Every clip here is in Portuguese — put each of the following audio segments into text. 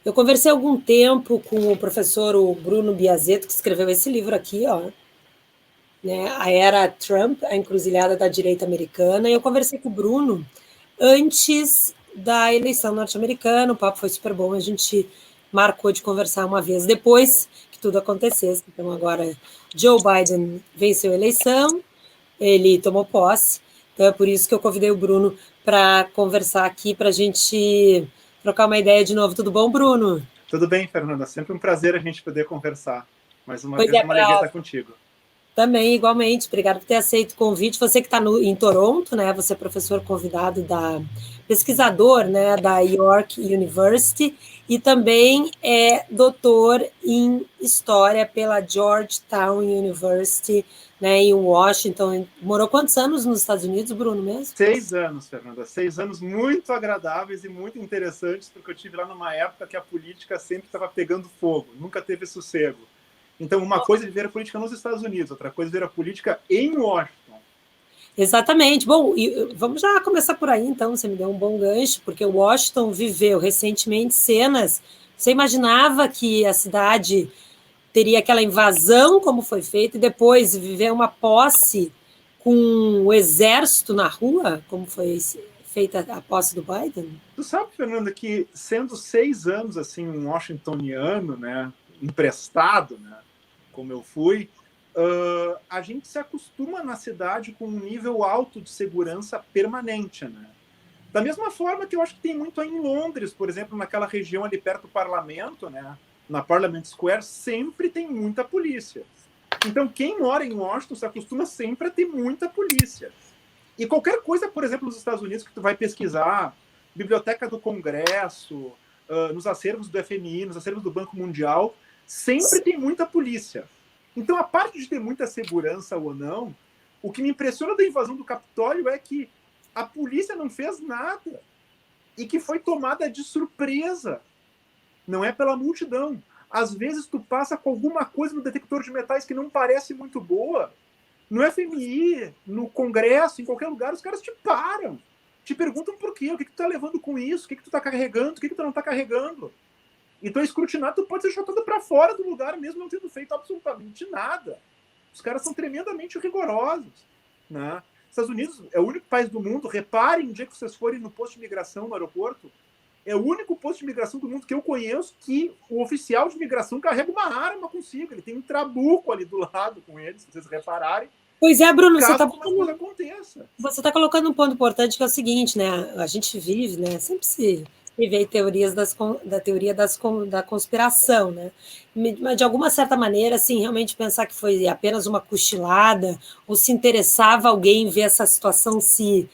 Eu conversei há algum tempo com o professor o Bruno Biasetto, que escreveu esse livro aqui, ó, né, A Era Trump, a encruzilhada da direita americana, e eu conversei com o Bruno antes da eleição norte-americana, o papo foi super bom, a gente marcou de conversar uma vez depois que tudo acontecesse. Então agora Joe Biden venceu a eleição, ele tomou posse, então é por isso que eu convidei o Bruno para conversar aqui, para a gente trocar uma ideia de novo. Tudo bom, Bruno? Tudo bem, Fernanda. Sempre um prazer a gente poder conversar. Mais uma Pois vez, é, uma alegria estar contigo. também, igualmente. Obrigado por ter aceito o convite. Você que está em Toronto, né? Você é professor convidado pesquisador, né, da York University e também é doutor em História pela Georgetown University, né, em Washington. Morou quantos anos nos Estados Unidos, Bruno, mesmo? 6 anos, Fernanda. 6 anos muito agradáveis e muito interessantes, porque eu tive lá numa época que a política sempre estava pegando fogo, nunca teve sossego. Então, uma coisa é viver a política nos Estados Unidos, outra coisa é viver a política em Washington. Exatamente. Bom, vamos já começar por aí, então. Você me deu um bom gancho, porque Washington viveu recentemente cenas. Você imaginava que a cidade teria aquela invasão, como foi feito, e depois viver uma posse com o exército na rua, como foi feita a posse do Biden? Tu sabe, Fernanda, que sendo 6 anos assim um washingtoniano, né, emprestado, né, como eu fui, a gente se acostuma na cidade com um nível alto de segurança permanente, né? Da mesma forma que eu acho que tem muito aí em Londres, por exemplo, naquela região ali perto do parlamento, né, na Parliament Square, sempre tem muita polícia. Então, quem mora em Washington se acostuma sempre a ter muita polícia. E qualquer coisa, por exemplo, nos Estados Unidos que tu vai pesquisar, Biblioteca do Congresso, nos acervos do FMI, nos acervos do Banco Mundial, sempre tem muita polícia. Então, a parte de ter muita segurança ou não, o que me impressiona da invasão do Capitólio é que a polícia não fez nada e que foi tomada de surpresa. Não é pela multidão. Às vezes tu passa com alguma coisa no detector de metais que não parece muito boa, no FMI, no Congresso, em qualquer lugar, os caras te param. Te perguntam por quê, o que tu tá levando com isso, o que tu tá carregando, o que tu não tá carregando. Então, escrutinado, tu pode ser chutado para fora do lugar, mesmo não tendo feito absolutamente nada. Os caras são tremendamente rigorosos. Né? Estados Unidos é o único país do mundo, reparem no dia que vocês forem no posto de imigração no aeroporto, é o único posto de imigração do mundo que eu conheço que o oficial de imigração carrega uma arma consigo. Ele tem um trabuco ali do lado com ele, se vocês repararem. Pois é, Bruno, caso alguma coisa aconteça. Você está colocando um ponto importante que é o seguinte, né? A gente vive, né? Sempre se vive aí teorias da teoria da conspiração, né? Mas de alguma certa maneira, assim, realmente pensar que foi apenas uma cochilada ou se interessava alguém ver essa situação se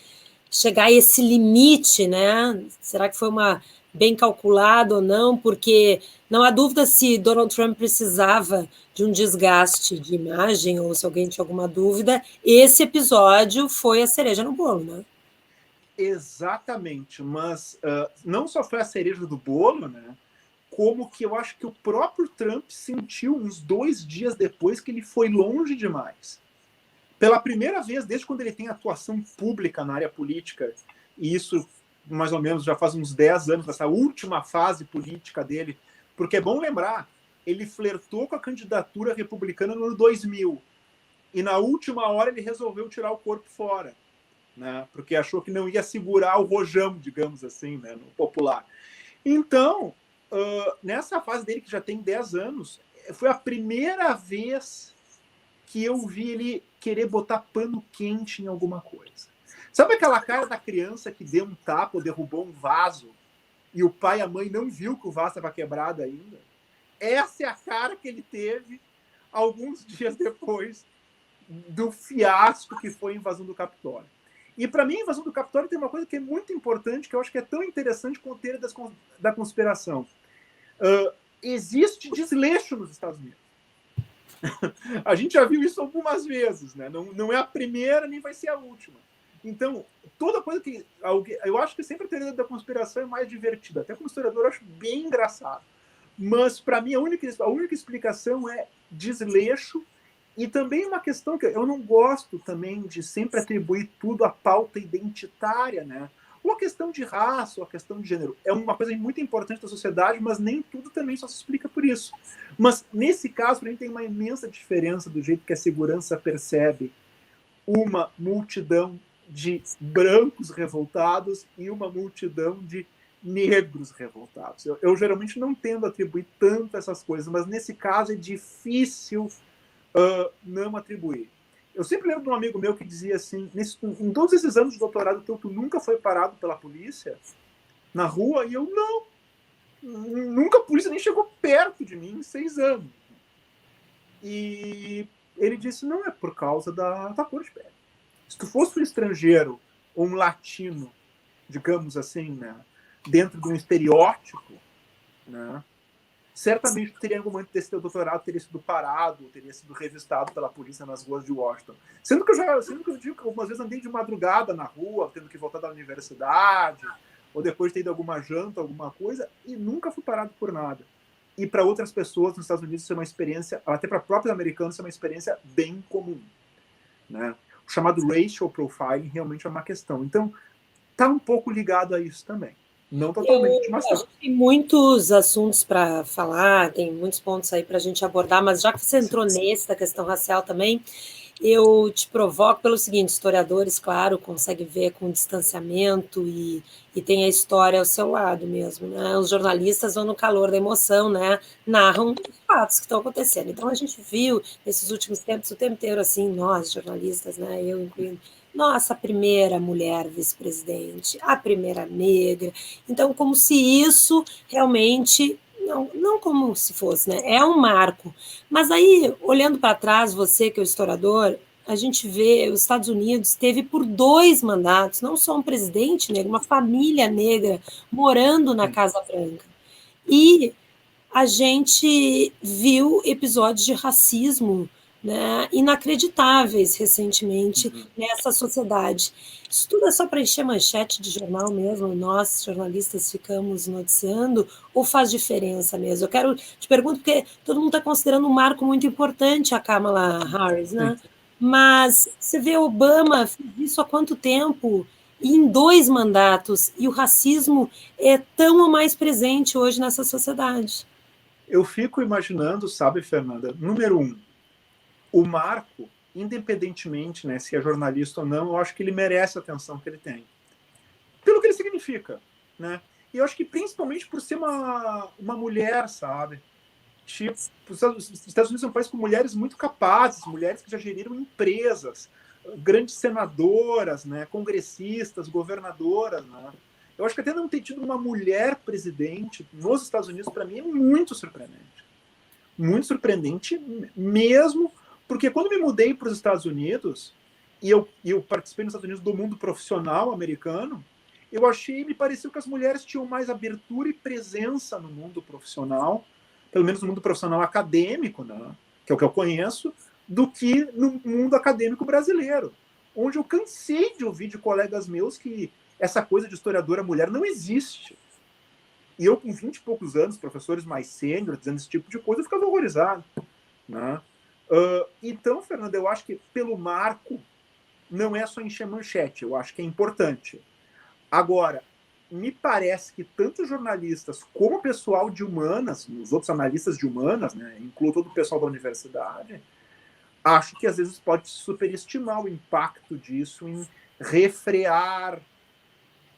chegar a esse limite, né? Será que foi uma bem calculado ou não? Porque não há dúvida se Donald Trump precisava de um desgaste de imagem ou se alguém tinha alguma dúvida, esse episódio foi a cereja no bolo, né? Exatamente, mas não só foi a cereja do bolo, né? Como que eu acho que o próprio Trump sentiu uns 2 dias depois que ele foi longe demais. Pela primeira vez, desde quando ele tem atuação pública na área política, e isso mais ou menos já faz uns 10 anos, nessa última fase política dele, porque é bom lembrar, ele flertou com a candidatura republicana no ano 2000, e na última hora ele resolveu tirar o corpo fora, né? Porque achou que não ia segurar o rojão, digamos assim, né? No popular. Então, nessa fase dele, que já tem 10 anos, foi a primeira vez que eu vi ele querer botar pano quente em alguma coisa. Sabe aquela cara da criança que deu um tapa ou derrubou um vaso e o pai e a mãe não viu que o vaso estava quebrado ainda? Essa é a cara que ele teve alguns dias depois do fiasco que foi a invasão do Capitólio. E para mim, a invasão do Capitólio tem uma coisa que é muito importante, que eu acho que é tão interessante quanto a teoria da conspiração. Existe desleixo nos Estados Unidos. A gente já viu isso algumas vezes, né? Não é a primeira, nem vai ser a última. Então, toda coisa que... Eu acho que sempre a teoria da conspiração é mais divertida. Até como historiador, eu acho bem engraçado. Mas, para mim, a única explicação é desleixo e também uma questão que eu não gosto também de sempre atribuir tudo à pauta identitária, né? Ou a questão de raça, ou a questão de gênero. É uma coisa muito importante da sociedade, mas nem tudo também só se explica por isso. Mas, nesse caso, a gente tem uma imensa diferença do jeito que a segurança percebe uma multidão de brancos revoltados e uma multidão de negros revoltados. Eu geralmente não tendo a atribuir tanto essas coisas, mas nesse caso é difícil não atribuir. Eu sempre lembro de um amigo meu que dizia assim, em todos esses anos de doutorado, tu nunca foi parado pela polícia na rua? E eu, não. Nunca a polícia nem chegou perto de mim em 6 anos. E ele disse, não, é por causa da cor de pele. Se tu fosse um estrangeiro ou um latino, digamos assim, né, dentro de um estereótipo, né, certamente teria em algum momento desse teu doutorado teria sido parado, teria sido revistado pela polícia nas ruas de Washington. Sendo que eu digo que algumas vezes andei de madrugada na rua, tendo que voltar da universidade, ou depois de ter ido alguma janta, alguma coisa, e nunca fui parado por nada. E para outras pessoas nos Estados Unidos isso é uma experiência, até para próprios americanos, isso é uma experiência bem comum, né? O chamado racial profiling realmente é uma questão. Então, está um pouco ligado a isso também. Não totalmente, mas tá. Tem muitos assuntos para falar, tem muitos pontos aí para a gente abordar, mas já que você entrou nesse da questão racial também, eu te provoco pelo seguinte: historiadores, claro, conseguem ver com distanciamento e tem a história ao seu lado mesmo, né? Os jornalistas vão no calor da emoção, né? Narram os fatos que estão acontecendo. Então a gente viu nesses últimos tempos o tempo inteiro assim, nós jornalistas, né? Eu incluindo, nossa, a primeira mulher vice-presidente, a primeira negra. Então, como se isso realmente, não como se fosse, né? É um marco. Mas aí, olhando para trás, você que é o historiador, a gente vê os Estados Unidos teve por 2 mandatos, não só um presidente negro, uma família negra morando na Casa Branca. E a gente viu episódios de racismo, né, inacreditáveis recentemente nessa sociedade. Isso tudo é só para encher manchete de jornal mesmo? Nós, jornalistas, ficamos noticiando ou faz diferença mesmo? Eu quero te pergunto, porque todo mundo está considerando um marco muito importante a Kamala Harris, né? Mas você vê Obama fez isso há quanto tempo? E em 2 mandatos, e o racismo é tão ou mais presente hoje nessa sociedade. Eu fico imaginando, sabe, Fernanda, número 1, o Marco, independentemente, né, se é jornalista ou não, eu acho que ele merece a atenção que ele tem. Pelo que ele significa, né? E eu acho que principalmente por ser uma mulher, sabe? Tipo, os Estados Unidos é um país com mulheres muito capazes, mulheres que já geriram empresas, grandes senadoras, né, congressistas, governadoras, né? Eu acho que até não ter tido uma mulher presidente nos Estados Unidos, para mim, é muito surpreendente. Muito surpreendente mesmo, porque quando me mudei para os Estados Unidos, e eu participei nos Estados Unidos do mundo profissional americano, me pareceu que as mulheres tinham mais abertura e presença no mundo profissional, pelo menos no mundo profissional acadêmico, né, que é o que eu conheço, do que no mundo acadêmico brasileiro, onde eu cansei de ouvir de colegas meus que essa coisa de historiadora mulher não existe. E eu, com 20 e poucos anos, professores mais sênior, dizendo esse tipo de coisa, eu ficava horrorizado. Né? Então, Fernanda, eu acho que pelo marco não é só encher manchete, eu acho que é importante. Agora, me parece que tanto jornalistas como o pessoal de humanas, os outros analistas de humanas, né, incluo todo o pessoal da universidade, acho que às vezes pode superestimar o impacto disso em refrear,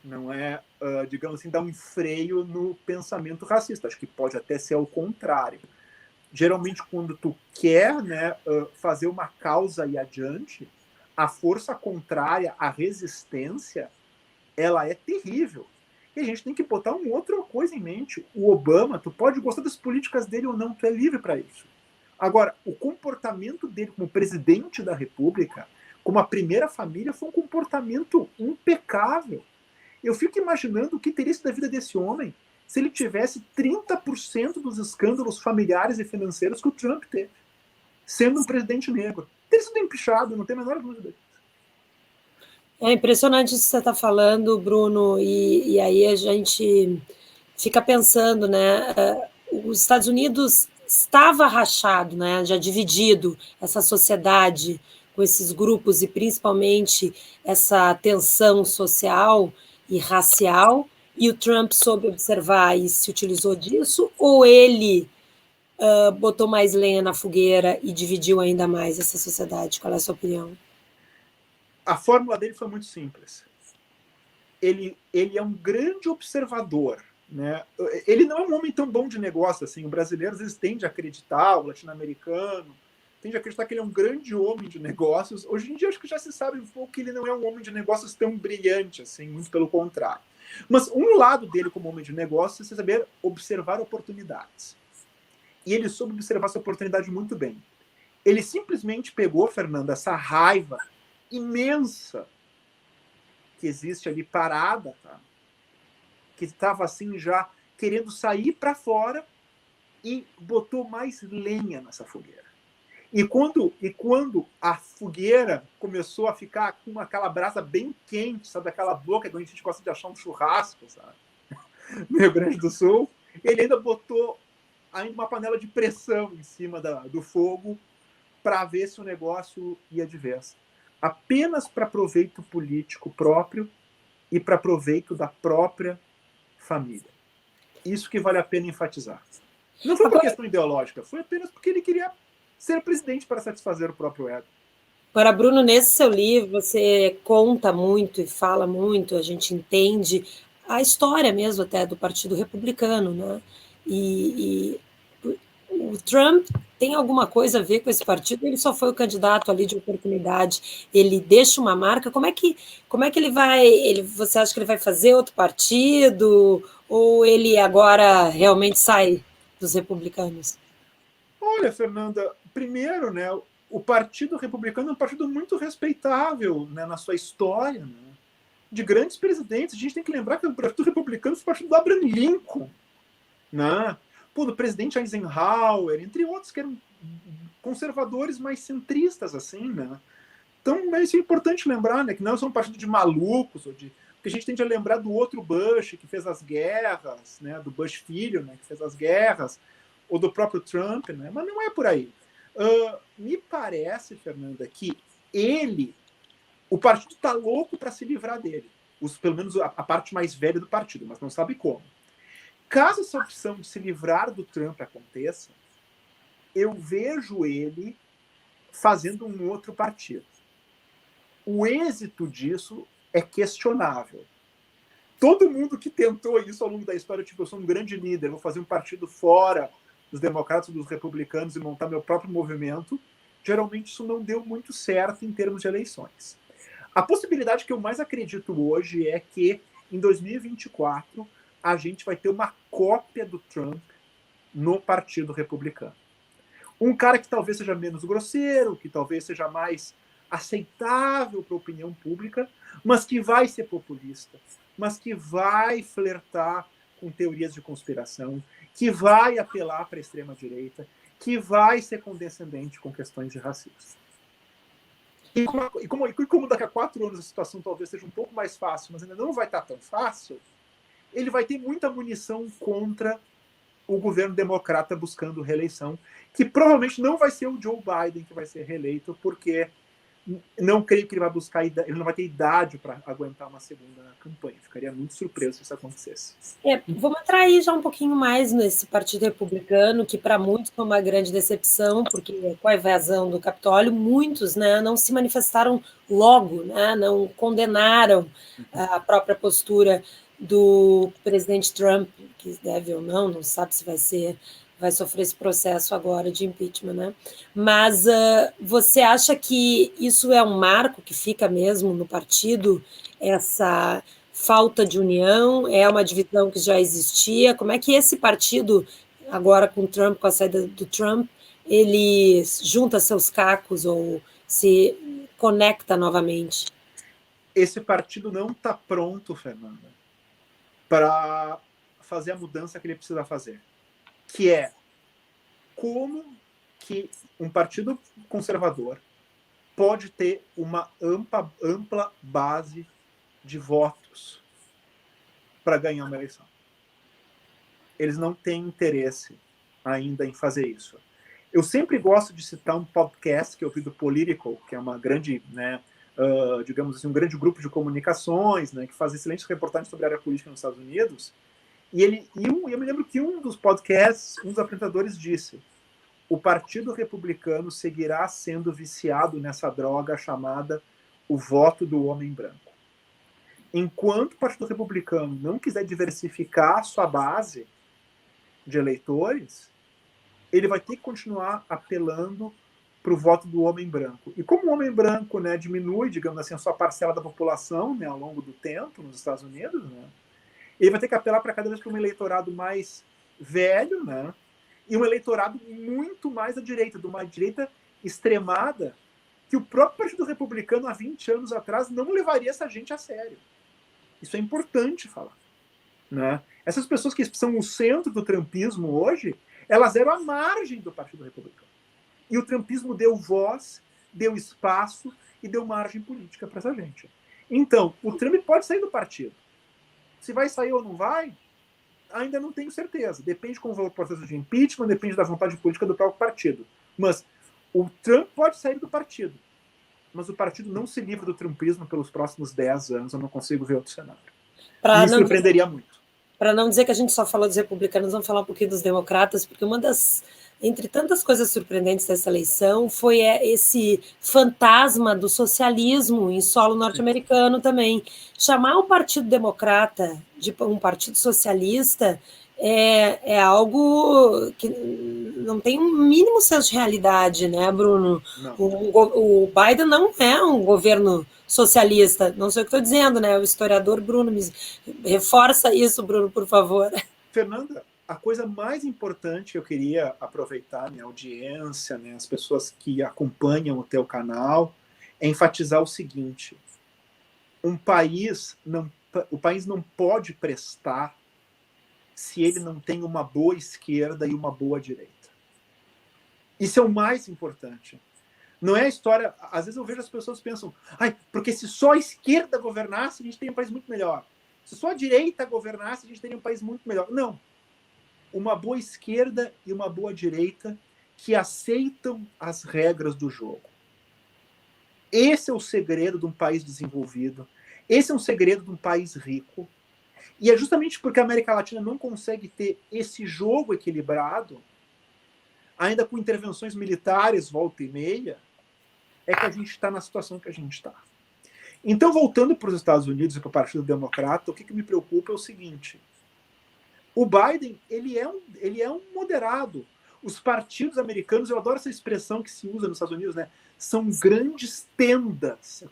não é, digamos assim, dar um freio no pensamento racista. Acho que pode até ser ao contrário. Geralmente, quando tu quer, né, fazer uma causa e adiante, a força contrária, a resistência, ela é terrível. E a gente tem que botar uma outra coisa em mente. O Obama, tu pode gostar das políticas dele ou não, tu é livre para isso. Agora, o comportamento dele como presidente da República, como a primeira família, foi um comportamento impecável. Eu fico imaginando o que teria sido da vida desse homem se ele tivesse 30% dos escândalos familiares e financeiros que o Trump teve, sendo um presidente negro. Teria sido empichado, não tem a menor dúvida. É impressionante isso que você está falando, Bruno, e aí a gente fica pensando, né? Os Estados Unidos estava rachado, né? Já dividido essa sociedade com esses grupos e principalmente essa tensão social. e racial, e o Trump soube observar e se utilizou disso, ou ele botou mais lenha na fogueira e dividiu ainda mais essa sociedade? Qual é a sua opinião? A fórmula dele foi muito simples. Ele é um grande observador, né? Ele não é um homem tão bom de negócio assim. O brasileiro às vezes tende a acreditar, o latino-americano tende a acreditar que ele é um grande homem de negócios. Hoje em dia acho que já se sabe um pouco que ele não é um homem de negócios tão brilhante assim, muito pelo contrário. Mas um lado dele como homem de negócios é saber observar oportunidades. E ele soube observar essa oportunidade muito bem. Ele simplesmente pegou, Fernanda, essa raiva imensa que existe ali parada, tá? Que estava assim já querendo sair para fora e botou mais lenha nessa fogueira. E quando a fogueira começou a ficar com aquela brasa bem quente, sabe, aquela boca que a gente gosta de achar um churrasco, sabe, no Rio Grande do Sul, ele ainda botou ainda uma panela de pressão em cima do fogo para ver se o negócio ia de vez. Apenas para proveito político próprio e para proveito da própria família. Isso que vale a pena enfatizar. Não foi uma questão ideológica, foi apenas porque ele queria ser presidente para satisfazer o próprio ego. Agora, Bruno, nesse seu livro você conta muito e fala muito, a gente entende a história mesmo até do Partido Republicano, né? E o Trump tem alguma coisa a ver com esse partido? Ele só foi o candidato ali de oportunidade. Ele deixa uma marca. Como é que ele vai? Você acha que ele vai fazer outro partido? Ou ele agora realmente sai dos republicanos? Olha, Fernanda, primeiro, né, o Partido Republicano é um partido muito respeitável, né, na sua história, né, de grandes presidentes. A gente tem que lembrar que o Partido Republicano foi o partido do Abraham Lincoln, né? Pô, do presidente Eisenhower, entre outros que eram conservadores mais centristas, assim, né? Então, isso é importante lembrar, né, que não é só um partido de malucos, porque a gente tende a lembrar do outro Bush, que fez as guerras, né, do Bush filho, né, que fez as guerras, ou do próprio Trump, né, mas não é por aí. Me parece, Fernanda, que o partido está louco para se livrar dele, pelo menos a parte mais velha do partido, mas não sabe como. Caso essa opção de se livrar do Trump aconteça, eu vejo ele fazendo um outro partido. O êxito disso é questionável. Todo mundo que tentou isso ao longo da história, tipo, eu sou um grande líder, vou fazer um partido fora dos democratas e dos republicanos e montar meu próprio movimento, geralmente isso não deu muito certo em termos de eleições. A possibilidade que eu mais acredito hoje é que, em 2024, a gente vai ter uma cópia do Trump no Partido Republicano. Um cara que talvez seja menos grosseiro, que talvez seja mais aceitável para a opinião pública, mas que vai ser populista, mas que vai flertar com teorias de conspiração, que vai apelar para a extrema-direita, que vai ser condescendente com questões de racismo. E como daqui a 4 anos a situação talvez seja um pouco mais fácil, mas ainda não vai estar tão fácil, ele vai ter muita munição contra o governo democrata buscando reeleição, que provavelmente não vai ser o Joe Biden que vai ser reeleito, porque não creio que ele vai buscar, ele não vai ter idade para aguentar uma segunda campanha. Ficaria muito surpreso se isso acontecesse. Vamos entrar aí já um pouquinho mais nesse Partido Republicano, que para muitos foi uma grande decepção, porque com a invasão do Capitólio, muitos, né, não se manifestaram logo, né, não condenaram a própria postura do presidente Trump, que deve ou não sabe se vai sofrer esse processo agora de impeachment, né? Mas você acha que isso é um marco que fica mesmo no partido, essa falta de união, é uma divisão que já existia? Como é que esse partido, agora com o Trump, com a saída do Trump, ele junta seus cacos ou se conecta novamente? Esse partido não está pronto, Fernanda, para fazer a mudança que ele precisa fazer, que é como que um partido conservador pode ter uma ampla base de votos para ganhar uma eleição. Eles não têm interesse ainda em fazer isso. Eu sempre gosto de citar um podcast que eu vi do Political, que é uma grande, né, digamos assim, um grande grupo de comunicações, né, que faz excelentes reportagens sobre a área política nos Estados Unidos. E eu me lembro que um dos podcasts, um dos apresentadores disse: o Partido Republicano seguirá sendo viciado nessa droga chamada o voto do homem branco. Enquanto o Partido Republicano não quiser diversificar a sua base de eleitores, ele vai ter que continuar apelando para o voto do homem branco. E como o homem branco, né, diminui, digamos assim, a sua parcela da população, né, ao longo do tempo nos Estados Unidos, né, ele vai ter que apelar para cada vez para um eleitorado mais velho, né, e um eleitorado muito mais à direita, de uma direita extremada, que o próprio Partido Republicano, há 20 anos atrás, não levaria essa gente a sério. Isso é importante falar. Né? Essas pessoas que são o centro do trumpismo hoje, elas eram a margem do Partido Republicano. E o trumpismo deu voz, deu espaço e deu margem política para essa gente. Então, o Trump pode sair do partido. Se vai sair ou não vai, ainda não tenho certeza. Depende como vai o processo de impeachment, depende da vontade política do próprio partido. Mas o Trump pode sair do partido. Mas o partido não se livra do trumpismo pelos próximos 10 anos. Eu não consigo ver outro cenário. Me surpreenderia muito. Para não dizer que a gente só falou dos republicanos, vamos falar um pouquinho dos democratas, porque uma das, entre tantas coisas surpreendentes dessa eleição, foi esse fantasma do socialismo em solo norte-americano também. Chamar o Partido Democrata de um partido socialista é algo que não tem um mínimo senso de realidade, né, Bruno? O Biden não é um governo socialista, não sei o que estou dizendo, né? O historiador Bruno, reforça isso, Bruno, por favor. Fernanda, a coisa mais importante que eu queria aproveitar, minha audiência, né, as pessoas que acompanham o teu canal, é enfatizar o seguinte: o país não pode prestar se ele não tem uma boa esquerda e uma boa direita. Isso é o mais importante. Não é a história... Às vezes eu vejo as pessoas pensam, porque se só a esquerda governasse, a gente teria um país muito melhor. Se só a direita governasse, a gente teria um país muito melhor. Não. Uma boa esquerda e uma boa direita que aceitam as regras do jogo. Esse é o segredo de um país desenvolvido. Esse é um segredo de um país rico. E é justamente porque a América Latina não consegue ter esse jogo equilibrado, ainda com intervenções militares volta e meia, é que a gente está na situação que a gente está. Então, voltando para os Estados Unidos e para o Partido Democrata, o que me preocupa é o seguinte: o Biden ele é um moderado. Os partidos americanos, eu adoro essa expressão que se usa nos Estados Unidos, né? São grandes tendas,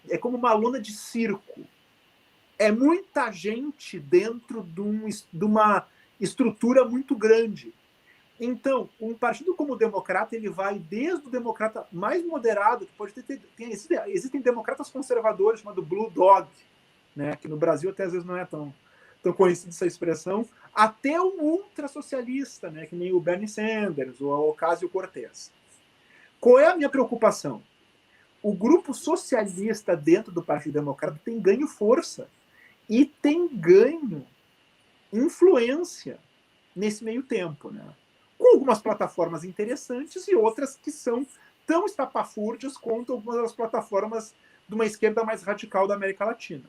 é como uma lona de circo. É muita gente dentro de uma estrutura muito grande. Então, um partido como o Democrata, ele vai desde o democrata mais moderado, que pode ter... Existem democratas conservadores, chamado Blue Dog, né, que no Brasil até às vezes não é tão conhecida essa expressão, até o ultrasocialista, né, que nem o Bernie Sanders ou a Ocasio-Cortez. Qual é a minha preocupação? O grupo socialista dentro do Partido Democrata tem ganho força e tem ganho influência nesse meio tempo, né? Com algumas plataformas interessantes e outras que são tão estapafúrdias quanto algumas das plataformas de uma esquerda mais radical da América Latina.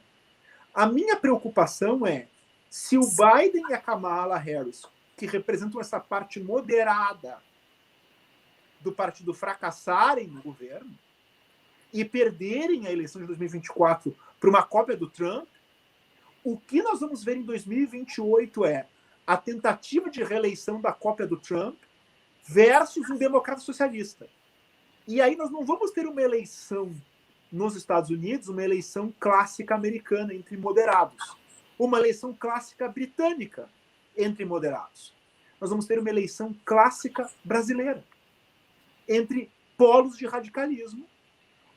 A minha preocupação é se o Biden e a Kamala Harris, que representam essa parte moderada do partido, fracassarem no governo e perderem a eleição de 2024 para uma cópia do Trump, o que nós vamos ver em 2028 é a tentativa de reeleição da cópia do Trump versus um democrata socialista. E aí nós não vamos ter uma eleição nos Estados Unidos, uma eleição clássica americana entre moderados. Uma eleição clássica britânica entre moderados. Nós vamos ter uma eleição clássica brasileira entre polos de radicalismo,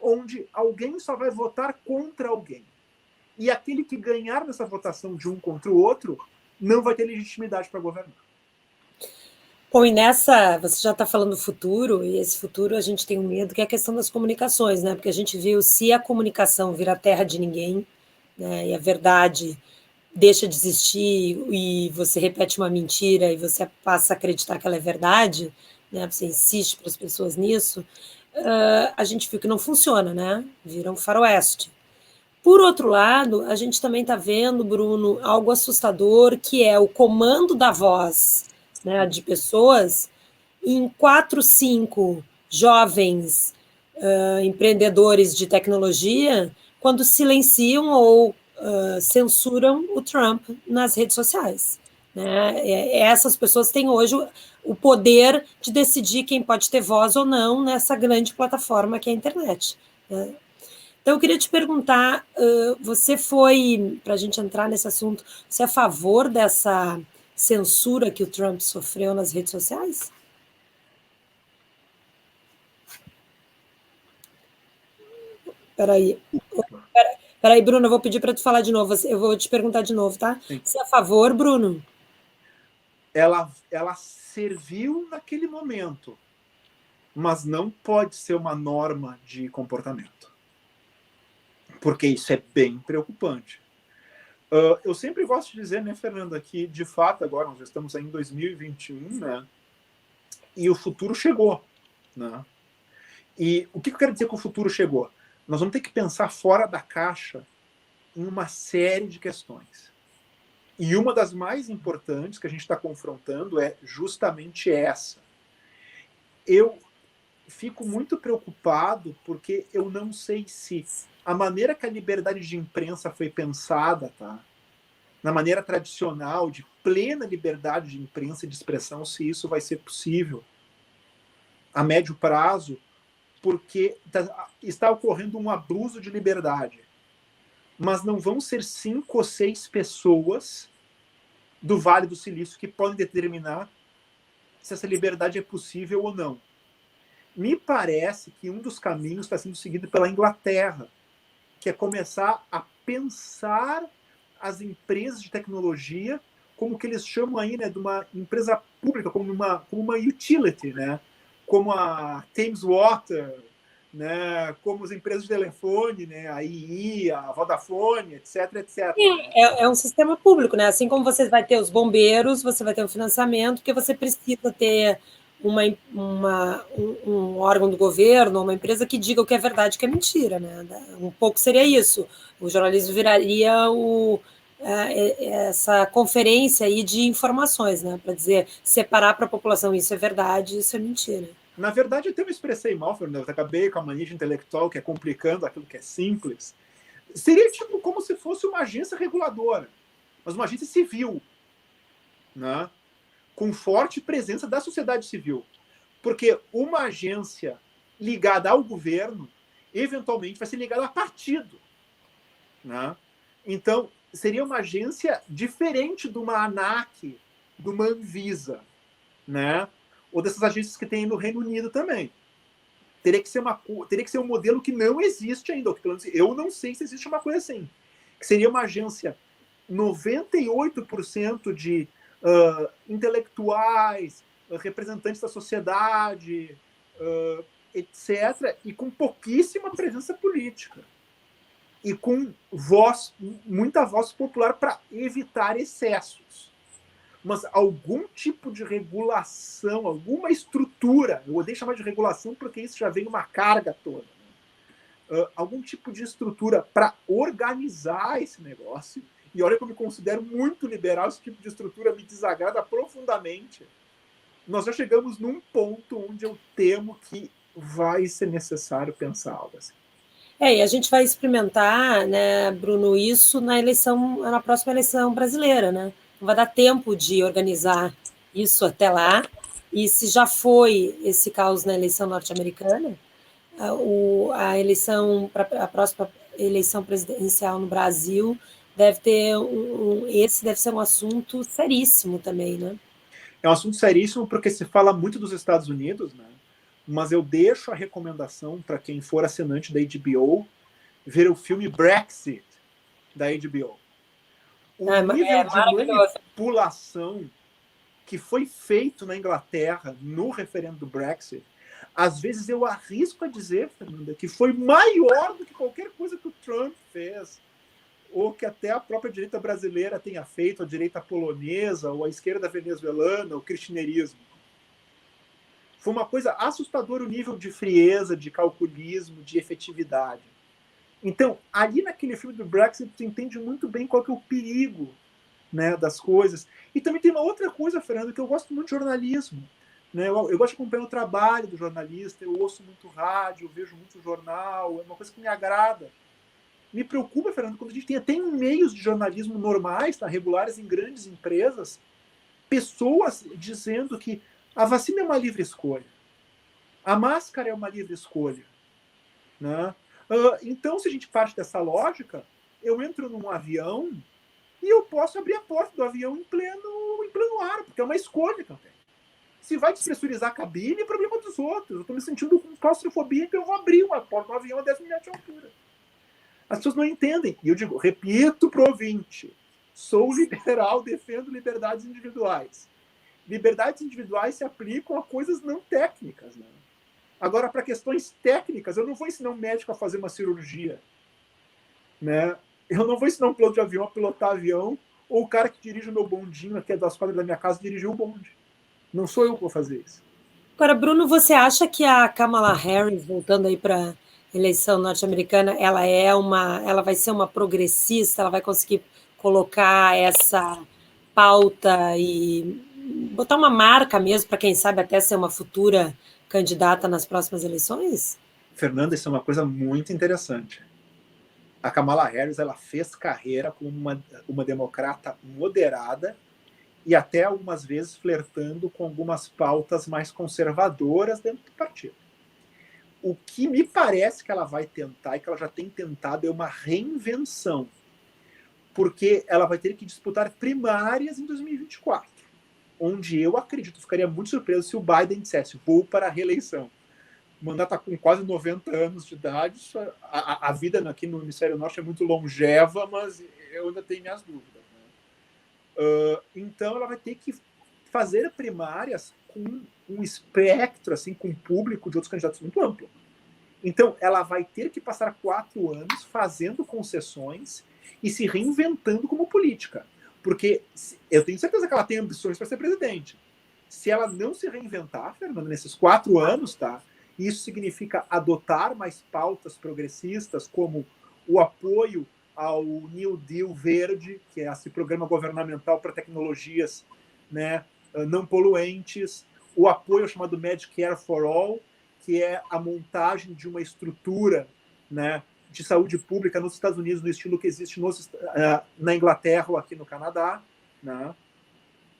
onde alguém só vai votar contra alguém. E aquele que ganhar nessa votação de um contra o outro não vai ter legitimidade para governar. Bom, e nessa, você já está falando do futuro, e esse futuro a gente tem um medo, que é a questão das comunicações, né? Porque a gente viu, se a comunicação virar terra de ninguém, né, e a verdade deixa de existir, e você repete uma mentira, e você passa a acreditar que ela é verdade, né? Você insiste para as pessoas nisso, a gente viu que não funciona, né? Vira um faroeste. Por outro lado, a gente também está vendo, Bruno, algo assustador, que é o comando da voz, né, de pessoas em 4, 5 jovens empreendedores de tecnologia quando silenciam ou censuram o Trump nas redes sociais. Né? Essas pessoas têm hoje o poder de decidir quem pode ter voz ou não nessa grande plataforma que é a internet. Né? Então, eu queria te perguntar, você foi, para a gente entrar nesse assunto, você é a favor dessa censura que o Trump sofreu nas redes sociais? Peraí. Peraí, Bruno, eu vou pedir para tu falar de novo. Eu vou te perguntar de novo, tá? Sim. Você é a favor, Bruno? Ela serviu naquele momento, mas não pode ser uma norma de comportamento. Porque isso é bem preocupante. Eu sempre gosto de dizer, né, Fernanda, que de fato agora nós já estamos aí em 2021, né? E o futuro chegou, né? E o que eu quero dizer com o futuro chegou? Nós vamos ter que pensar fora da caixa em uma série de questões. E uma das mais importantes que a gente está confrontando é justamente essa. Eu fico muito preocupado porque eu não sei se a maneira que a liberdade de imprensa foi pensada, tá? Na maneira tradicional de plena liberdade de imprensa e de expressão, se isso vai ser possível a médio prazo, porque está ocorrendo um abuso de liberdade. Mas não vão ser 5 ou 6 pessoas do Vale do Silício que podem determinar se essa liberdade é possível ou não. Me parece que um dos caminhos está sendo seguido pela Inglaterra, que é começar a pensar as empresas de tecnologia como que eles chamam aí, né, de uma empresa pública, como uma utility, né? Como a Thames Water, né? Como as empresas de telefone, né? A II, a Vodafone, etc, etc. É um sistema público, né? Assim como você vai ter os bombeiros, você vai ter o financiamento, porque você precisa ter um órgão do governo, uma empresa que diga o que é verdade e o que é mentira, né? Um pouco seria isso. O jornalismo viraria essa conferência aí de informações, né? Para dizer, separar para a população isso é verdade, isso é mentira. Na verdade, eu até me expressei mal, Fernando. Eu acabei com a mania de intelectual, que é complicando aquilo que é simples. Seria tipo como se fosse uma agência reguladora, mas uma agência civil, né? Com forte presença da sociedade civil. Porque uma agência ligada ao governo, eventualmente, vai ser ligada a partido. Né? Então, seria uma agência diferente de uma ANAC, de uma Anvisa, né? Ou dessas agências que tem no Reino Unido também. Teria que ser um modelo que não existe ainda, ou que pelo menos eu não sei se existe uma coisa assim. Que seria uma agência 98% de intelectuais, representantes da sociedade, etc., e com pouquíssima presença política. E com muita voz popular para evitar excessos. Mas algum tipo de regulação, alguma estrutura, eu odeio chamar de regulação porque isso já vem uma carga toda, né? Algum tipo de estrutura para organizar esse negócio. E olha que eu me considero muito liberal, esse tipo de estrutura me desagrada profundamente. Nós já chegamos num ponto onde eu temo que vai ser necessário pensar algo assim. E a gente vai experimentar, né, Bruno, isso na próxima eleição brasileira, né? Não vai dar tempo de organizar isso até lá. E se já foi esse caos na eleição norte-americana, a próxima eleição presidencial no Brasil deve ter esse deve ser um assunto seríssimo também, né? É um assunto seríssimo porque se fala muito dos Estados Unidos, né? Mas eu deixo a recomendação para quem for assinante da HBO ver o filme Brexit da HBO. O nível de manipulação que foi feito na Inglaterra no referendo do Brexit, às vezes eu arrisco a dizer, Fernanda, que foi maior do que qualquer coisa que o Trump fez, ou que até a própria direita brasileira tenha feito, a direita polonesa, ou a esquerda venezuelana, o kirchnerismo. Foi uma coisa assustadora o nível de frieza, de calculismo, de efetividade. Então, ali naquele filme do Brexit, tu entende muito bem qual que é o perigo, né, das coisas. E também tem uma outra coisa, Fernando, que eu gosto muito de jornalismo. Né? Eu gosto de acompanhar o trabalho do jornalista, eu ouço muito rádio, eu vejo muito jornal, é uma coisa que me agrada. Me preocupa, Fernando, quando a gente tem até em meios de jornalismo normais, tá, regulares em grandes empresas, pessoas dizendo que a vacina é uma livre escolha, a máscara é uma livre escolha. Né? Então, se a gente parte dessa lógica, eu entro num avião e eu posso abrir a porta do avião em pleno ar, porque é uma escolha que eu tenho. Se vai despressurizar a cabine, é problema dos outros. Eu estou me sentindo com claustrofobia, então eu vou abrir uma porta do avião a 10 metros de altura. As pessoas não entendem. E eu digo, repito pro ouvinte, sou liberal, defendo liberdades individuais. Liberdades individuais se aplicam a coisas não técnicas. Né? Agora, para questões técnicas, eu não vou ensinar um médico a fazer uma cirurgia. Né? Eu não vou ensinar um piloto de avião a pilotar avião, ou o cara que dirige o meu bondinho aqui das quadras da minha casa dirigir o bonde. Não sou eu que vou fazer isso. Agora, Bruno, você acha que a Kamala Harris, voltando aí para a eleição norte-americana, ela vai ser uma progressista, ela vai conseguir colocar essa pauta e botar uma marca mesmo para quem sabe até ser uma futura candidata nas próximas eleições? Fernanda, isso é uma coisa muito interessante. A Kamala Harris, ela fez carreira como uma democrata moderada e até algumas vezes flertando com algumas pautas mais conservadoras dentro do partido. O que me parece que ela vai tentar, e que ela já tem tentado, é uma reinvenção, porque ela vai ter que disputar primárias em 2024, onde eu acredito, ficaria muito surpreso se o Biden dissesse, vou para a reeleição. O mandato está com quase 90 anos de idade, a vida aqui no Hemisfério Norte é muito longeva, mas eu ainda tenho minhas dúvidas. Então ela vai ter que fazer primárias com um espectro, assim, com um público de outros candidatos muito amplo. Então ela vai ter que passar 4 anos fazendo concessões e se reinventando como política. Porque eu tenho certeza que ela tem ambições para ser presidente. Se ela não se reinventar, Fernando, nesses 4 anos, tá? Isso significa adotar mais pautas progressistas, como o apoio ao New Deal verde, que é esse programa governamental para tecnologias, né, não poluentes, o apoio chamado Medicare for All, que é a montagem de uma estrutura, né, de saúde pública nos Estados Unidos, no estilo que existe na Inglaterra ou aqui no Canadá. Né?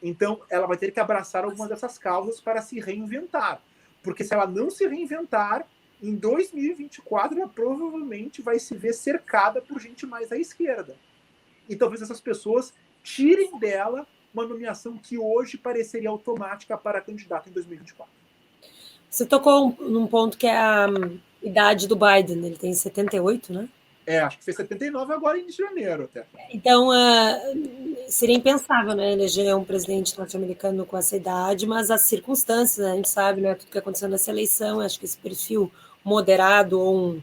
Então, ela vai ter que abraçar algumas dessas causas para se reinventar. Porque se ela não se reinventar, em 2024 ela provavelmente vai se ver cercada por gente mais à esquerda. E talvez essas pessoas tirem dela uma nomeação que hoje pareceria automática para candidata em 2024. Você tocou num ponto que é a idade do Biden, ele tem 78, né? Acho que fez 79 agora em janeiro até. Então, seria impensável, né, eleger um presidente norte-americano com essa idade, mas as circunstâncias, né, a gente sabe, né, tudo que aconteceu nessa eleição, acho que esse perfil moderado ou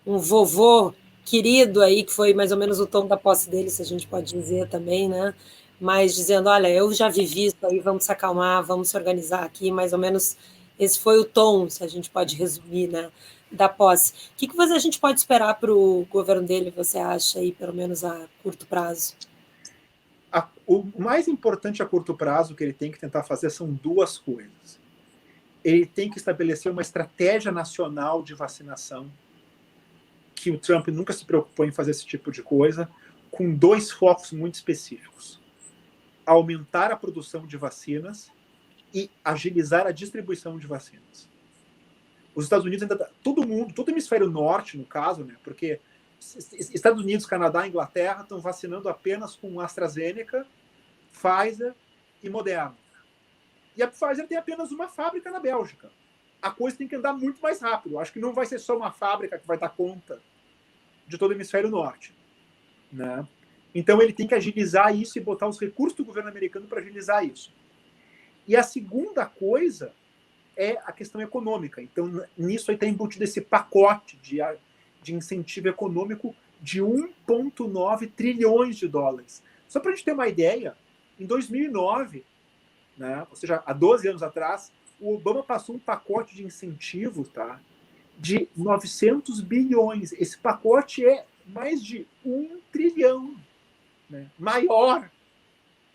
um vovô querido aí, que foi mais ou menos o tom da posse dele, se a gente pode dizer também, né, mas dizendo, olha, eu já vivi isso aí, vamos se acalmar, vamos se organizar aqui, mais ou menos esse foi o tom, se a gente pode resumir, né, da posse. O que a gente pode esperar para o governo dele, você acha, aí, pelo menos a curto prazo? O mais importante a curto prazo que ele tem que tentar fazer são 2 coisas. Ele tem que estabelecer uma estratégia nacional de vacinação, que o Trump nunca se preocupou em fazer esse tipo de coisa, com 2 focos muito específicos. Aumentar a produção de vacinas e agilizar a distribuição de vacinas. Os Estados Unidos ainda todo o hemisfério norte, no caso, né, porque Estados Unidos, Canadá e Inglaterra estão vacinando apenas com AstraZeneca, Pfizer e Moderna. E a Pfizer tem apenas uma fábrica na Bélgica. A coisa tem que andar muito mais rápido. Acho que não vai ser só uma fábrica que vai dar conta de todo o hemisfério norte. Né? Então ele tem que agilizar isso e botar os recursos do governo americano para agilizar isso. E a segunda coisa é a questão econômica. Então, nisso aí está embutido esse pacote de incentivo econômico de 1,9 trilhões de dólares. Só para a gente ter uma ideia, em 2009, né, ou seja, há 12 anos atrás, o Obama passou um pacote de incentivos, tá, de 900 bilhões. Esse pacote é mais de 1 trilhão, né, maior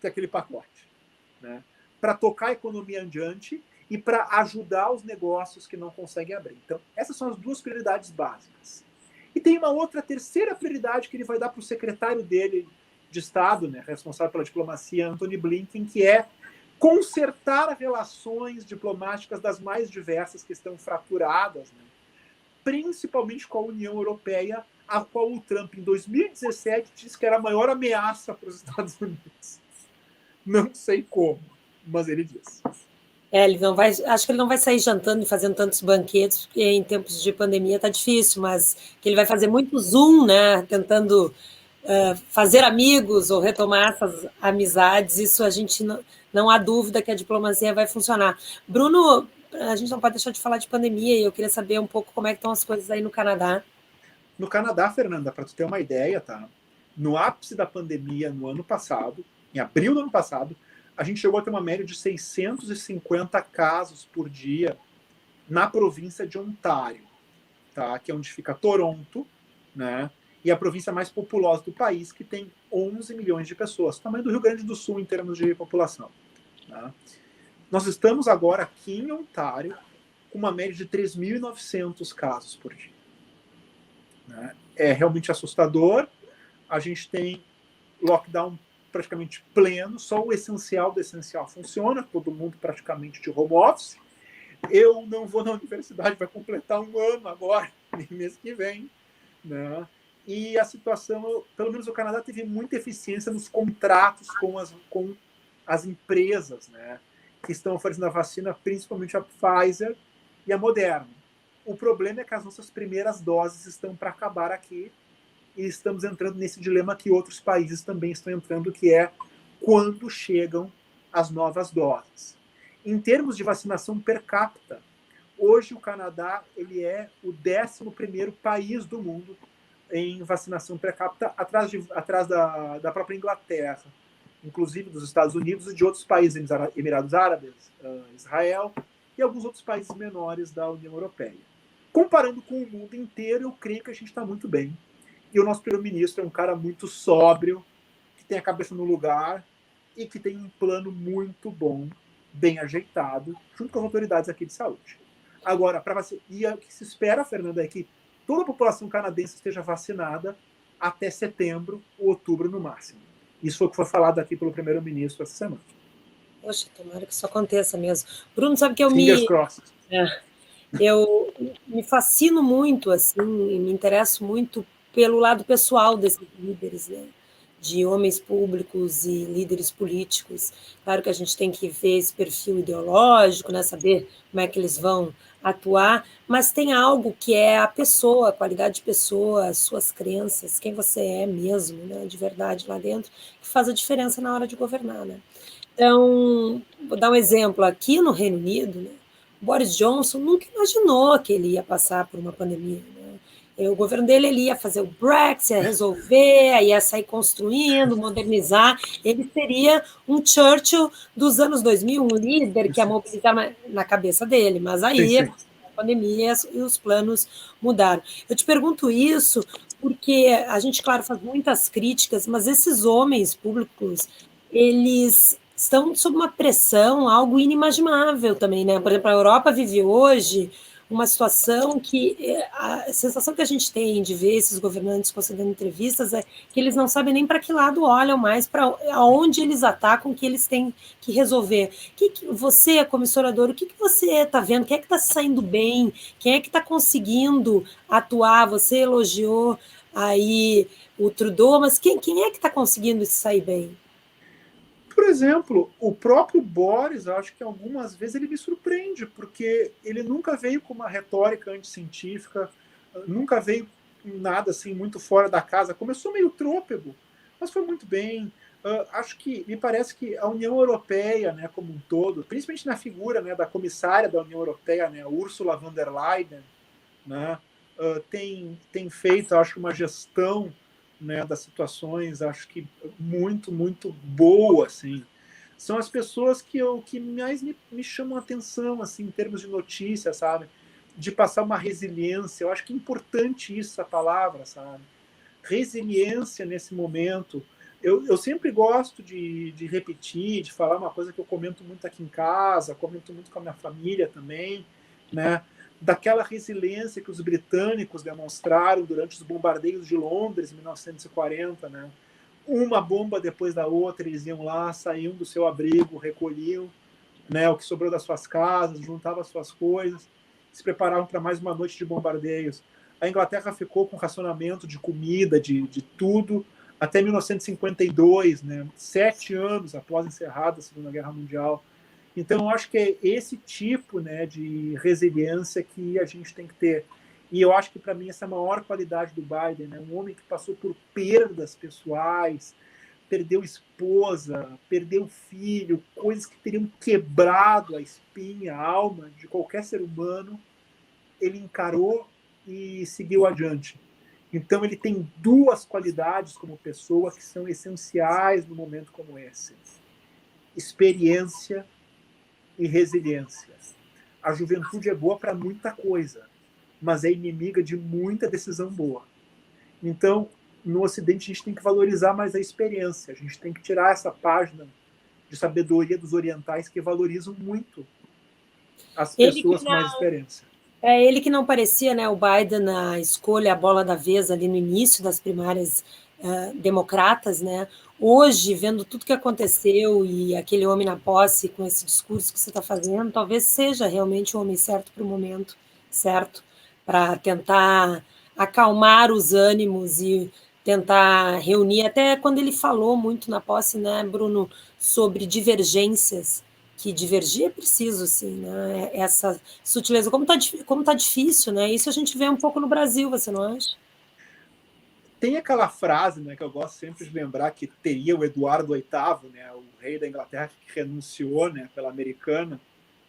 que aquele pacote, né, para tocar a economia adiante e para ajudar os negócios que não conseguem abrir. Então, essas são as duas prioridades básicas. E tem uma outra terceira prioridade que ele vai dar para o secretário dele de Estado, né, responsável pela diplomacia, Antony Blinken, que é consertar as relações diplomáticas das mais diversas que estão fraturadas, né, principalmente com a União Europeia, a qual o Trump, em 2017, disse que era a maior ameaça para os Estados Unidos. Não sei como, mas ele disse. Ele não vai, acho que ele não vai sair jantando e fazendo tantos banquetes, porque em tempos de pandemia está difícil, mas que ele vai fazer muito Zoom, né, tentando fazer amigos ou retomar essas amizades, isso a gente não há dúvida que a diplomacia vai funcionar. Bruno, a gente não pode deixar de falar de pandemia, e eu queria saber um pouco como é que estão as coisas aí no Canadá. No Canadá, Fernanda, para tu ter uma ideia, tá? No ápice da pandemia, no ano passado, em abril do ano passado, a gente chegou a ter uma média de 650 casos por dia na província de Ontário, tá? Que é onde fica Toronto, né? E a província mais populosa do país, que tem 11 milhões de pessoas, tamanho do Rio Grande do Sul em termos de população. Tá? Nós estamos agora aqui em Ontário com uma média de 3.900 casos por dia. Né? É realmente assustador. A gente tem lockdown praticamente pleno, só o essencial do essencial funciona, todo mundo praticamente de home office. Eu não vou na universidade, vai completar 1 ano agora, mês que vem. Né? E a situação, pelo menos o Canadá, teve muita eficiência nos contratos com as empresas, né, que estão oferecendo a vacina, principalmente a Pfizer e a Moderna. O problema é que as nossas primeiras doses estão para acabar aqui e estamos entrando nesse dilema que outros países também estão entrando, que é quando chegam as novas doses. Em termos de vacinação per capita, hoje o Canadá ele é o 11º país do mundo em vacinação per capita, atrás da própria Inglaterra, inclusive dos Estados Unidos e de outros países, Emirados Árabes, Israel e alguns outros países menores da União Europeia. Comparando com o mundo inteiro, eu creio que a gente está muito bem. E o nosso primeiro-ministro é um cara muito sóbrio, que tem a cabeça no lugar e que tem um plano muito bom, bem ajeitado, junto com as autoridades aqui de saúde. Agora, e o que se espera, Fernanda, é que toda a população canadense esteja vacinada até setembro ou outubro no máximo. Isso foi o que foi falado aqui pelo primeiro-ministro essa semana. Poxa, tomara que isso aconteça mesmo. Bruno, sabe que Fingers crossed. Eu me fascino muito, assim, e me interesso muito pelo lado pessoal desses líderes, né? De homens públicos e líderes políticos. Claro que a gente tem que ver esse perfil ideológico, né? Saber como é que eles vão atuar, mas tem algo que é a pessoa, a qualidade de pessoa, as suas crenças, quem você é mesmo, né? De verdade lá dentro, que faz a diferença na hora de governar, né? Então, vou dar um exemplo aqui no Reino Unido, né? Boris Johnson nunca imaginou que ele ia passar por uma pandemia. Né? O governo dele ele ia fazer o Brexit, ia resolver, ia sair construindo, modernizar. Ele seria um Churchill dos anos 2000, um líder que ia mobilizar na cabeça dele. Mas aí a pandemia e os planos mudaram. Eu te pergunto isso porque a gente, claro, faz muitas críticas, mas esses homens públicos, eles estão sob uma pressão, algo inimaginável também, né? Por exemplo, a Europa vive hoje uma situação que a sensação que a gente tem de ver esses governantes concedendo entrevistas é que eles não sabem nem para que lado olham mais, para aonde eles atacam, que eles têm que resolver. Você, comissionador, o que você está vendo? Quem é que está saindo bem? Quem é que está conseguindo atuar? Você elogiou aí o Trudeau, mas quem é que está conseguindo se sair bem? Por exemplo, o próprio Boris, acho que algumas vezes ele me surpreende, porque ele nunca veio com uma retórica anticientífica, nunca veio nada assim muito fora da casa. Começou meio trôpego, mas foi muito bem. Acho que me parece que a União Europeia, né, como um todo, principalmente na figura, né, da comissária da União Europeia, né, Ursula von der Leyen, né, tem feito, acho, uma gestão, né, das situações, acho que muito, muito boa, assim. são as pessoas que mais me chamam a atenção, assim, em termos de notícia, sabe? De passar uma resiliência. Eu acho que é importante isso, essa palavra, sabe? Resiliência nesse momento. Eu sempre gosto de repetir, de falar uma coisa que eu comento muito aqui em casa, comento muito com a minha família também, né? Daquela resiliência que os britânicos demonstraram durante os bombardeios de Londres em 1940, né? Uma bomba depois da outra, eles iam lá, saíam do seu abrigo, recolhiam, né, o que sobrou das suas casas, juntavam as suas coisas, se preparavam para mais uma noite de bombardeios. A Inglaterra ficou com racionamento de comida, de tudo, até 1952, né, 7 anos após encerrada a Segunda Guerra Mundial. Então, eu acho que é esse tipo, né, de resiliência que a gente tem que ter. E eu acho que, para mim, essa é a maior qualidade do Biden, né? Um homem que passou por perdas pessoais, perdeu esposa, perdeu filho, coisas que teriam quebrado a espinha, a alma de qualquer ser humano, ele encarou e seguiu adiante. Então, ele tem duas qualidades como pessoa que são essenciais num momento como esse: experiência e resiliência. A juventude é boa para muita coisa, mas é inimiga de muita decisão boa. Então, no Ocidente, a gente tem que valorizar mais a experiência. A gente tem que tirar essa página de sabedoria dos orientais que valorizam muito as pessoas com mais experiência. É ele que não parecia, né, o Biden na escolha, a bola da vez ali no início das primárias democratas, né? Hoje, vendo tudo que aconteceu e aquele homem na posse com esse discurso que você está fazendo, talvez seja realmente o homem certo para o momento certo, para tentar acalmar os ânimos e tentar reunir, até quando ele falou muito na posse, né, Bruno, sobre divergências, que divergir é preciso, sim, né? Essa sutileza, como tá difícil, né? Isso a gente vê um pouco no Brasil, você não acha? Tem aquela frase, né, que eu gosto sempre de lembrar, que teria o Eduardo VIII, né, o rei da Inglaterra, que renunciou, né, pela americana,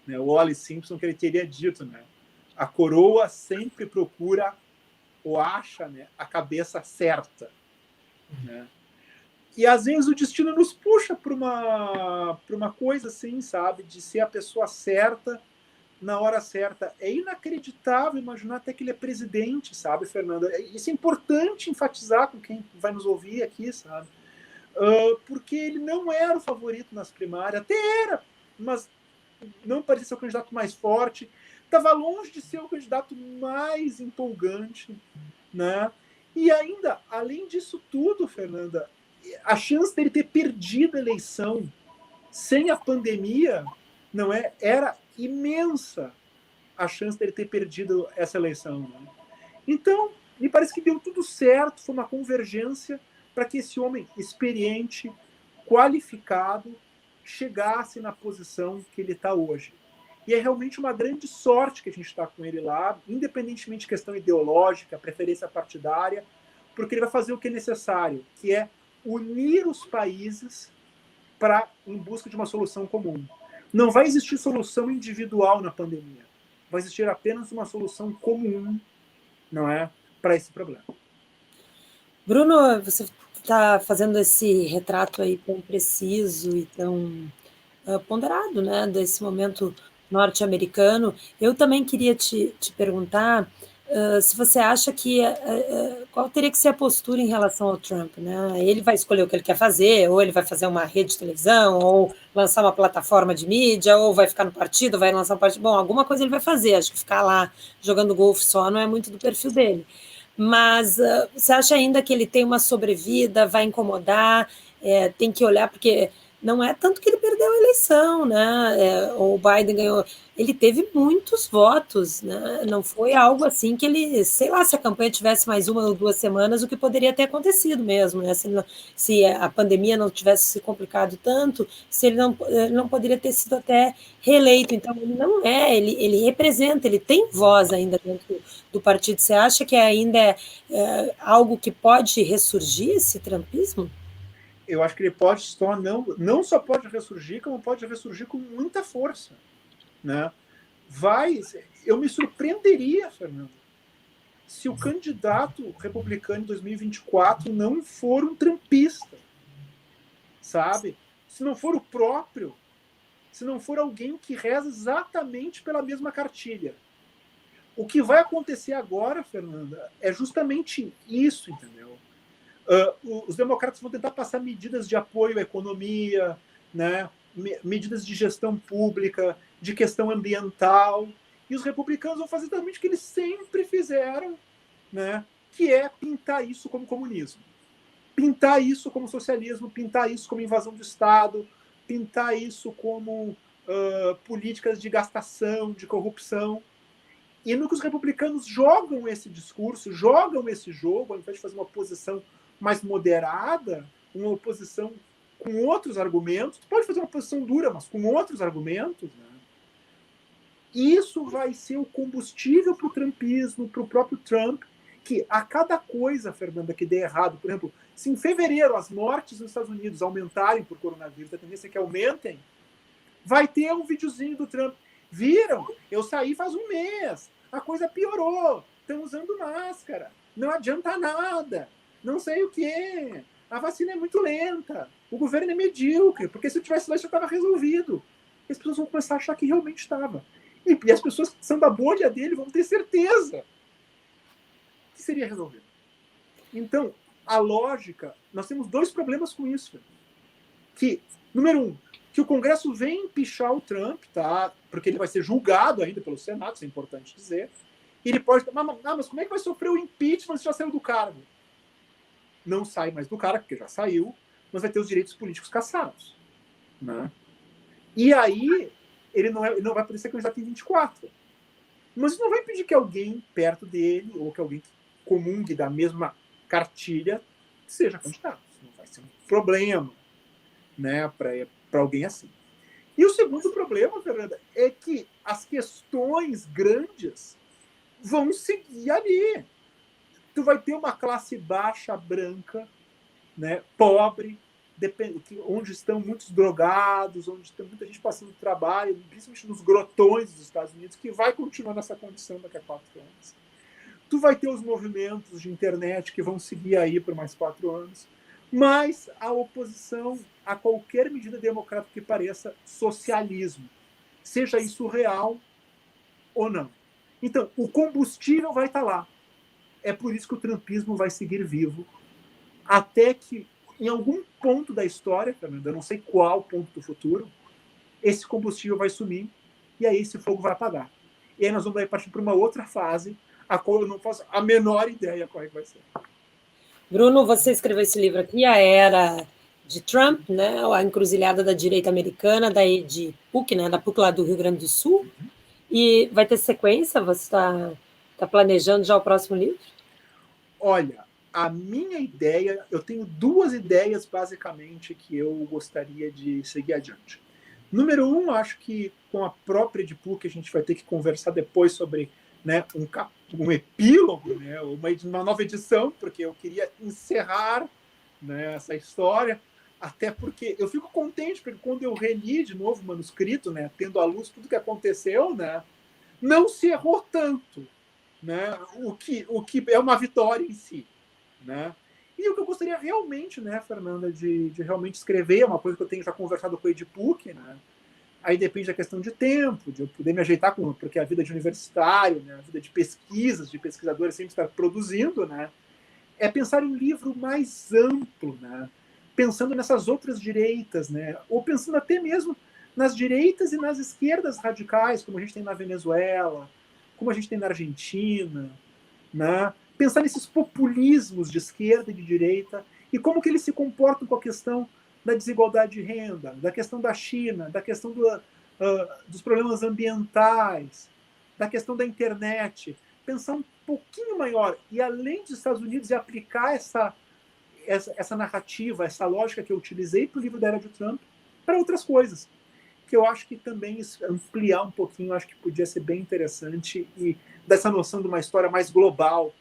né, o Wally Simpson, que ele teria dito, né, a coroa sempre procura ou acha, né, a cabeça certa, né? E às vezes o destino nos puxa para uma coisa assim, sabe, de ser a pessoa certa na hora certa. É inacreditável imaginar até que ele é presidente, sabe, Fernanda? Isso é importante enfatizar com quem vai nos ouvir aqui, sabe? Porque ele não era o favorito nas primárias, até era, mas não parecia ser o candidato mais forte, estava longe de ser o candidato mais empolgante, né? E ainda, além disso tudo, Fernanda, a chance dele ter perdido a eleição sem a pandemia não era imensa, a chance dele ter perdido essa eleição. Né? Então, me parece que deu tudo certo, foi uma convergência para que esse homem experiente, qualificado, chegasse na posição que ele está hoje. E é realmente uma grande sorte que a gente está com ele lá, independentemente de questão ideológica, preferência partidária, porque ele vai fazer o que é necessário, que é unir os países em busca de uma solução comum. Não vai existir solução individual na pandemia. Vai existir apenas uma solução comum, não é, para esse problema. Bruno, você está fazendo esse retrato aí tão preciso e tão ponderado, né, desse momento norte-americano. Eu também queria te perguntar se você acha que qual teria que ser a postura em relação ao Trump, né? Ele vai escolher o que ele quer fazer, ou ele vai fazer uma rede de televisão, ou lançar uma plataforma de mídia, ou vai ficar no partido, vai lançar um partido. Bom, alguma coisa ele vai fazer. Acho que ficar lá jogando golfe só não é muito do perfil dele. Mas você acha ainda que ele tem uma sobrevida, vai incomodar, tem que olhar, porque não é tanto que ele perdeu a eleição, né? O Biden ganhou, ele teve muitos votos, né? Não foi algo assim que ele, sei lá, se a campanha tivesse mais 1 ou 2 semanas, o que poderia ter acontecido mesmo, né? Se a pandemia não tivesse se complicado tanto, se ele não poderia ter sido até reeleito. Então, ele não é, ele representa, ele tem voz ainda dentro do partido. Você acha que ainda é algo que pode ressurgir, esse trumpismo? Eu acho que ele pode só não só pode ressurgir, como pode ressurgir com muita força, né? Eu me surpreenderia, Fernando, se o candidato republicano em 2024 não for um trumpista, sabe? se não for o próprio, se não for alguém que reza exatamente pela mesma cartilha. O que vai acontecer agora, Fernanda, é justamente isso, entendeu? Os democratas vão tentar passar medidas de apoio à economia, né? Medidas de gestão pública, de questão ambiental, e os republicanos vão fazer exatamente o que eles sempre fizeram, né? Que é pintar isso como comunismo, pintar isso como socialismo, pintar isso como invasão do Estado, pintar isso como políticas de gastação, de corrupção. E no que os republicanos jogam esse discurso, jogam esse jogo, ao invés de fazer uma oposição mais moderada, uma oposição com outros argumentos, pode fazer uma oposição dura, mas com outros argumentos, né? Isso vai ser o combustível para o trumpismo, para o próprio Trump, que a cada coisa, Fernanda, que der errado, por exemplo, se em fevereiro as mortes nos Estados Unidos aumentarem por coronavírus, a tendência é que aumentem, vai ter um videozinho do Trump. Viram? Eu saí faz um mês. A coisa piorou. Estão usando máscara. Não adianta nada. Não sei o quê. A vacina é muito lenta. O governo é medíocre. Porque se eu tivesse lá, isso já estava resolvido. E as pessoas vão começar a achar que realmente estava. E as pessoas que são da bolha dele vão ter certeza que seria resolvido. Então, a lógica... Nós temos dois problemas com isso. Que, número um, que o Congresso vem empichar o Trump, tá? Porque ele vai ser julgado ainda pelo Senado, isso é importante dizer. E ele pode... mas como é que vai sofrer o impeachment se já saiu do cargo? Não sai mais do cargo, porque já saiu, mas vai ter os direitos políticos cassados. Né? E aí, ele não vai poder ser candidato em 24. Mas isso não vai impedir que alguém perto dele, ou que alguém que comungue da mesma cartilha, seja candidato. Isso não vai ser um problema, né, para alguém assim. E o segundo problema, Fernanda, é que as questões grandes vão seguir ali. Tu vai ter uma classe baixa, branca, né, pobre, onde estão muitos drogados, onde tem muita gente passando trabalho, principalmente nos grotões dos Estados Unidos, que vai continuar nessa condição daqui a 4 anos. Tu vai ter os movimentos de internet que vão seguir aí por mais 4 anos. Mas a oposição a qualquer medida democrática que pareça socialismo, seja isso real ou não. Então, o combustível vai estar lá. É por isso que o trumpismo vai seguir vivo, até que, em algum ponto da história, eu não sei qual ponto do futuro, esse combustível vai sumir e aí esse fogo vai apagar. E aí nós vamos partir para uma outra fase, a qual eu não faço a menor ideia qual é que vai ser. Bruno, você escreveu esse livro aqui, A Era de Trump, né? A Encruzilhada da Direita Americana, de PUC, né? Da PUC lá do Rio Grande do Sul. E vai ter sequência? Você está planejando já o próximo livro? Olha, a minha ideia, eu tenho 2 ideias basicamente que eu gostaria de seguir adiante. Número 1, acho que com a própria de PUC a gente vai ter que conversar depois sobre, né, um epílogo, né, uma nova edição, porque eu queria encerrar, né, essa história, até porque eu fico contente, porque quando eu reli de novo o manuscrito, né, tendo à luz tudo que aconteceu, né, não se errou tanto, né, o que é uma vitória em si. Né? E o que eu gostaria realmente, né, Fernanda, de realmente escrever, é uma coisa que eu tenho já conversado com o Edipuc, né? Aí depende da questão de tempo, de eu poder me ajeitar com, porque a vida de universitário, né, a vida de pesquisas, de pesquisador, sempre estar produzindo, né, é pensar em um livro mais amplo, né, pensando nessas outras direitas, né, ou pensando até mesmo nas direitas e nas esquerdas radicais, como a gente tem na Venezuela, como a gente tem na Argentina, né, pensar nesses populismos de esquerda e de direita e como que eles se comportam com a questão da desigualdade de renda, da questão da China, da questão dos problemas ambientais, da questão da internet. Pensar um pouquinho maior e, além dos Estados Unidos, e aplicar essa narrativa, essa lógica que eu utilizei para o livro da Era de Trump para outras coisas, que eu acho que também ampliar um pouquinho, acho que podia ser bem interessante e dessa noção de uma história mais global,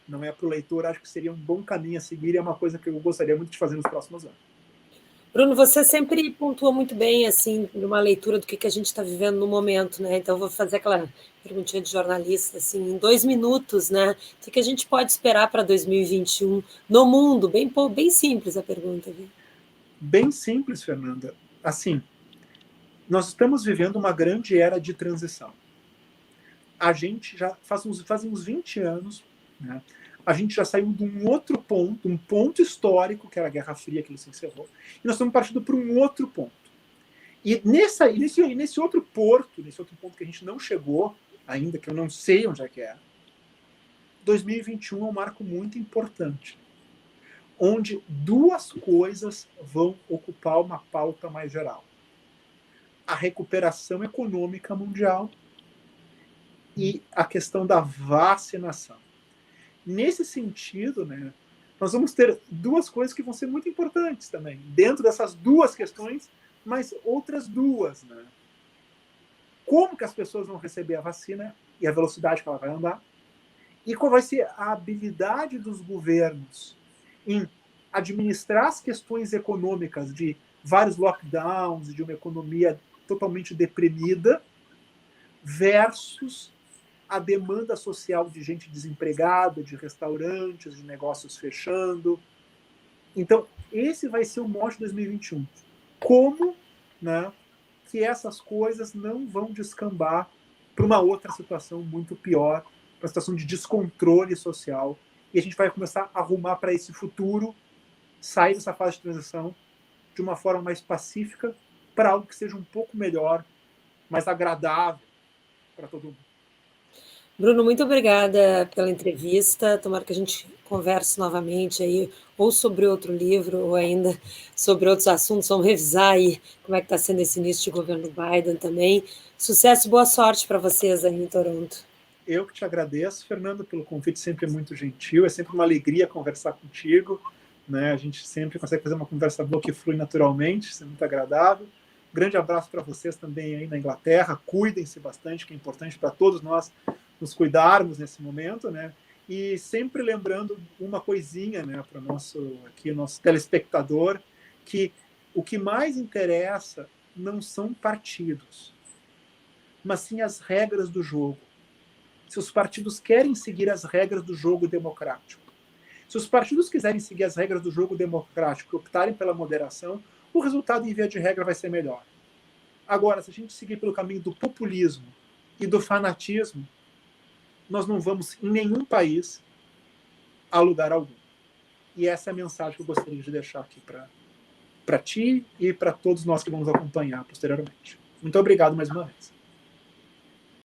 não é para o leitor, acho que seria um bom caminho a seguir e é uma coisa que eu gostaria muito de fazer nos próximos anos. Bruno, você sempre pontua muito bem, assim, numa leitura do que a gente está vivendo no momento, né? Então, eu vou fazer aquela perguntinha de jornalista, assim, em 2 minutos, né? O que a gente pode esperar para 2021 no mundo? Bem simples a pergunta, viu? Bem simples, Fernanda. Assim, nós estamos vivendo uma grande era de transição. A gente já fazem uns 20 anos, né? A gente já saiu de um outro ponto, um ponto histórico, que era a Guerra Fria, que ele se encerrou, e nós estamos partindo para um outro ponto. E nesse outro porto, nesse outro ponto que a gente não chegou ainda, que eu não sei onde é que é, 2021 é um marco muito importante, onde duas coisas vão ocupar uma pauta mais geral: a recuperação econômica mundial e a questão da vacinação. Nesse sentido, né, nós vamos ter duas coisas que vão ser muito importantes também, dentro dessas duas questões, mas outras duas. Né? Como que as pessoas vão receber a vacina e a velocidade que ela vai andar, e qual vai ser a habilidade dos governos em administrar as questões econômicas de vários lockdowns, de uma economia totalmente deprimida, versus a demanda social de gente desempregada, de restaurantes, de negócios fechando. Então, esse vai ser o mote de 2021. Como, né, que essas coisas não vão descambar para uma outra situação muito pior, uma situação de descontrole social, e a gente vai começar a arrumar para esse futuro, sair dessa fase de transição de uma forma mais pacífica para algo que seja um pouco melhor, mais agradável para todo mundo. Bruno, muito obrigada pela entrevista. Tomara que a gente converse novamente aí, ou sobre outro livro, ou ainda sobre outros assuntos. Vamos revisar aí como é que está sendo esse início de governo Biden também. Sucesso e boa sorte para vocês aí em Toronto. Eu que te agradeço, Fernando, pelo convite, sempre muito gentil. É sempre uma alegria conversar contigo. Né? A gente sempre consegue fazer uma conversa boa que flui naturalmente, isso é muito agradável. Grande abraço para vocês também aí na Inglaterra. Cuidem-se bastante, que é importante para todos nós nos cuidarmos nesse momento, né? E sempre lembrando uma coisinha, né, para o nosso telespectador, que o que mais interessa não são partidos, mas sim as regras do jogo. Se os partidos querem seguir as regras do jogo democrático, se os partidos quiserem seguir as regras do jogo democrático e optarem pela moderação, o resultado, em via de regra, vai ser melhor. Agora, se a gente seguir pelo caminho do populismo e do fanatismo, nós não vamos, em nenhum país, a lugar algum. E essa é a mensagem que eu gostaria de deixar aqui para ti e para todos nós que vamos acompanhar posteriormente. Muito obrigado mais uma vez.